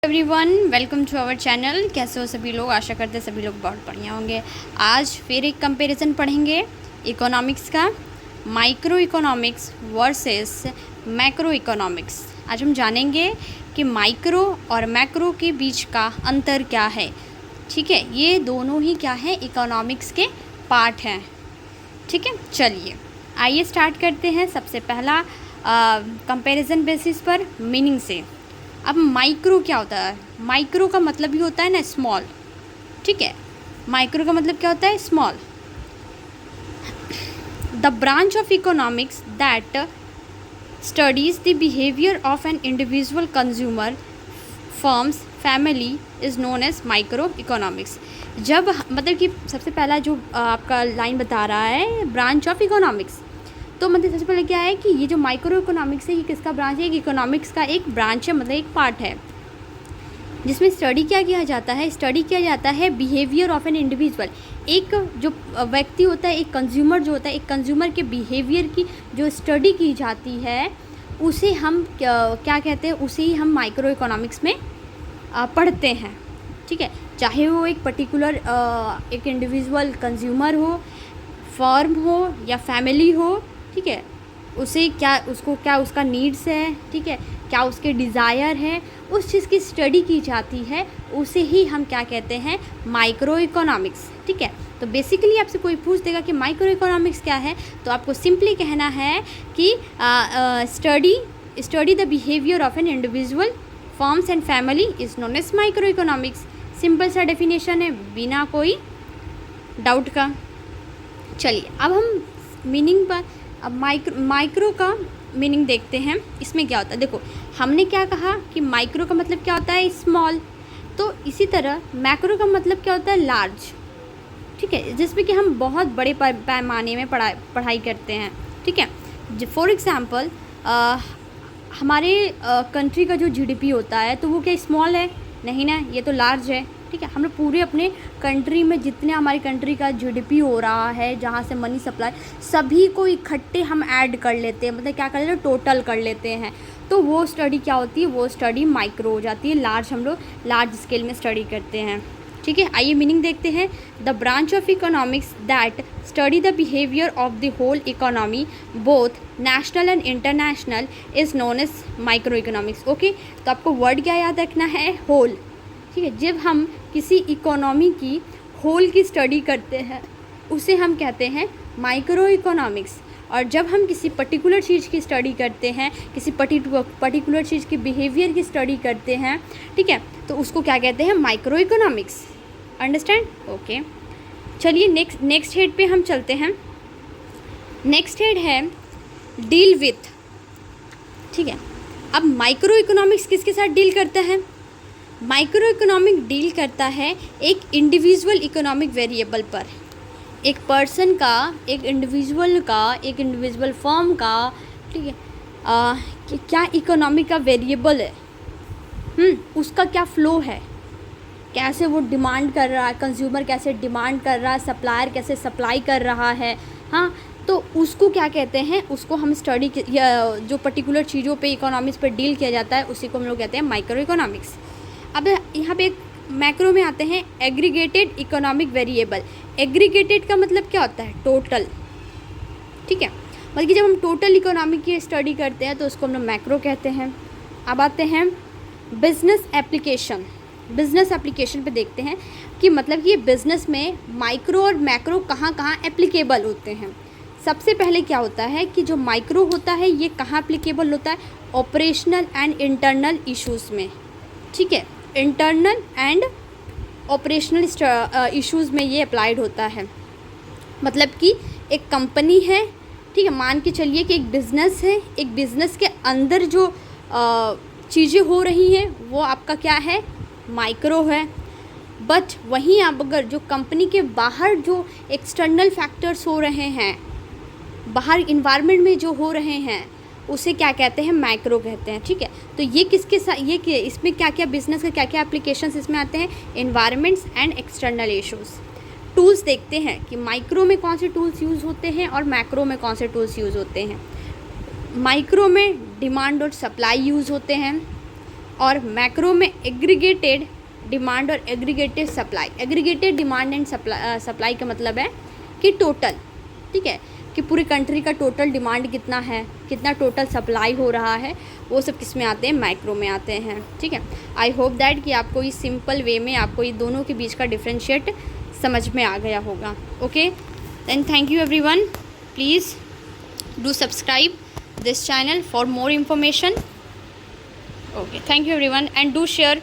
Everyone, welcome to our channel. कैसे हो सभी लोग? आशा करते हैं सभी लोग बहुत बढ़िया होंगे। आज फिर एक कंपैरिजन पढ़ेंगे इकोनॉमिक्स का, micro economics versus macro economics. आज हम जानेंगे कि माइक्रो और मैक्रो के बीच का अंतर क्या है। ठीक है, ये दोनों ही क्या है, इकोनॉमिक्स के पार्ट हैं। ठीक है, चलिए आइए स्टार्ट करते हैं। सबसे पहला कंपैरिजन बेसिस पर मीनिंग से। अब माइक्रो क्या होता है? माइक्रो का मतलब ही होता है ना स्मॉल। ठीक है, माइक्रो का मतलब क्या होता है? Small. The branch of economics that studies the behaviour of an individual consumer firms family is known as micro economics. जब मतलब कि सबसे पहला जो आपका लाइन बता रहा है ब्रांच ऑफ इकोनॉमिक्स, तो मतलब सबसे पहले क्या है कि ये जो माइक्रो इकोनॉमिक्स है ये किसका ब्रांच है? एक इकोनॉमिक्स का एक ब्रांच है, मतलब एक पार्ट है जिसमें स्टडी क्या किया जाता है? स्टडी किया जाता है बिहेवियर ऑफ एन इंडिविजुअल। एक जो व्यक्ति होता है, एक कंज्यूमर जो होता है, एक कंज्यूमर के बिहेवियर की जो स्टडी की जाती है उसे हम क्या कहते हैं? उसे ही हम माइक्रो इकोनॉमिक्स में पढ़ते हैं। ठीक है, चाहे वो एक पर्टिकुलर एक इंडिविजुअल कंज्यूमर हो, फर्म हो या फैमिली हो। ठीक है, उसे क्या, उसको क्या उसका नीड्स है, ठीक है, क्या उसके डिज़ायर है, उस चीज़ की स्टडी की जाती है, उसे ही हम क्या कहते हैं? Micro economics. ठीक है, तो बेसिकली आपसे कोई पूछ देगा कि माइक्रो इकोनॉमिक्स क्या है, तो आपको सिंपली कहना है कि study the behaviour of an individual firms and family is known as micro economics. Simple सा डेफिनेशन है, बिना कोई डाउट का। चलिए अब हम मीनिंग पर, अब माइक्रो का मीनिंग देखते हैं। इसमें क्या होता है? देखो, हमने क्या कहा कि माइक्रो का मतलब क्या होता है? स्मॉल। तो इसी तरह मैक्रो का मतलब क्या होता है? लार्ज। ठीक है, जिसमें कि हम बहुत बड़े पैमाने में पढ़ाई करते हैं। ठीक है, फॉर एग्ज़ाम्पल हमारे कंट्री का जो जीडीपी होता है तो वो क्या स्मॉल है? नहीं ना, ये तो लार्ज है। ठीक है, हम लोग पूरे अपने कंट्री में जितने हमारी कंट्री का जीडीपी हो रहा है, जहाँ से मनी सप्लाई, सभी को इकट्ठे हम ऐड कर लेते हैं, मतलब क्या कर लेते हैं? टोटल कर लेते हैं। तो वो स्टडी क्या होती है? वो स्टडी माइक्रो हो जाती है। लार्ज हम लोग लार्ज स्केल में स्टडी करते हैं। ठीक है, आइए मीनिंग देखते हैं। The branch of economics that study the behaviour of the whole economy both national and international is known as micro economics. Okay, तो आपको वर्ड क्या याद रखना है? होल। ठीक है, जब हम किसी इकोनॉमी की होल की स्टडी करते हैं उसे हम कहते हैं माइक्रो इकोनॉमिक्स। और जब हम किसी पर्टिकुलर चीज़ की स्टडी करते हैं, किसी पर्टिकुलर चीज़ की बिहेवियर की स्टडी करते हैं, ठीक है, तो उसको क्या कहते हैं? Micro economics. अंडरस्टैंड? ओके, चलिए नेक्स्ट हेड पे हम चलते हैं। नेक्स्ट हेड है डील विथ। ठीक है, अब माइक्रो इकोनॉमिक्स किसके साथ डील करता है? माइक्रो इकोनॉमिक डील करता है एक इंडिविजुअल इकोनॉमिक वेरिएबल पर, एक पर्सन का, एक इंडिविजुअल फर्म का। ठीक है, कि क्या इकोनॉमी का वेरिएबल है, उसका क्या फ़्लो है, कैसे वो डिमांड कर रहा है, कंज्यूमर कैसे डिमांड कर रहा है, सप्लायर कैसे सप्लाई कर रहा है। हाँ, तो उसको क्या कहते हैं? उसको हम स्टडी, जो पर्टिकुलर चीज़ों पे इकोनॉमिक्स पर डील किया जाता है उसी को हम लोग कहते हैं माइक्रो इकोनॉमिक्स। अब यहाँ पे एक मैक्रो में आते हैं एग्रीगेटेड इकोनॉमिक वेरिएबल। एग्रीगेटेड का मतलब क्या होता है? टोटल। ठीक है, मतलब कि जब हम टोटल इकोनॉमी की स्टडी करते हैं तो उसको हम लोग मैक्रो कहते हैं। अब आते हैं बिजनेस एप्लीकेशन। बिजनेस एप्लीकेशन पे देखते हैं कि मतलब कि ये बिज़नेस में माइक्रो और मैक्रो कहाँ कहाँ एप्लीकेबल होते हैं। सबसे पहले क्या होता है कि जो माइक्रो होता है ये कहाँ एप्लीकेबल होता है? ऑपरेशनल एंड इंटरनल इश्यूज़ में। ठीक है, इंटरनल एंड ऑपरेशनल इश्यूज़ में ये अप्लाइड होता है। मतलब कि एक कंपनी है, ठीक है, मान के चलिए कि एक बिज़नेस है, एक बिज़नेस के अंदर जो चीज़ें हो रही हैं वो आपका क्या है? माइक्रो है। बट वहीं आप अगर जो कंपनी के बाहर जो एक्सटर्नल फैक्टर्स हो रहे हैं, बाहर इन्वायरमेंट में जो हो रहे हैं, उसे क्या कहते हैं? मैक्रो कहते हैं। ठीक है, तो ये किसके साथ, ये इसमें क्या क्या बिजनेस के क्या क्या एप्लीकेशंस इसमें आते हैं? Environments and external issues. Tools देखते हैं कि माइक्रो में कौन से टूल्स यूज़ होते हैं और मैक्रो में कौन से टूल्स यूज़ होते हैं। माइक्रो में डिमांड और सप्लाई यूज़ होते हैं, और मैक्रो में एग्रीगेटेड डिमांड और aggregated supply. Aggregated demand and supply का मतलब है कि टोटल, ठीक है, कि पूरी कंट्री का टोटल डिमांड कितना है, कितना टोटल सप्लाई हो रहा है, वो सब किस में आते हैं, माइक्रो में आते हैं, ठीक है। आई होप दैट कि आपको इस सिंपल वे में आपको ये दोनों के बीच का डिफ्रेंशिएट समझ में आ गया होगा। Okay, then thank you everyone, please do subscribe this channel for more information. Okay, thank you everyone, and do share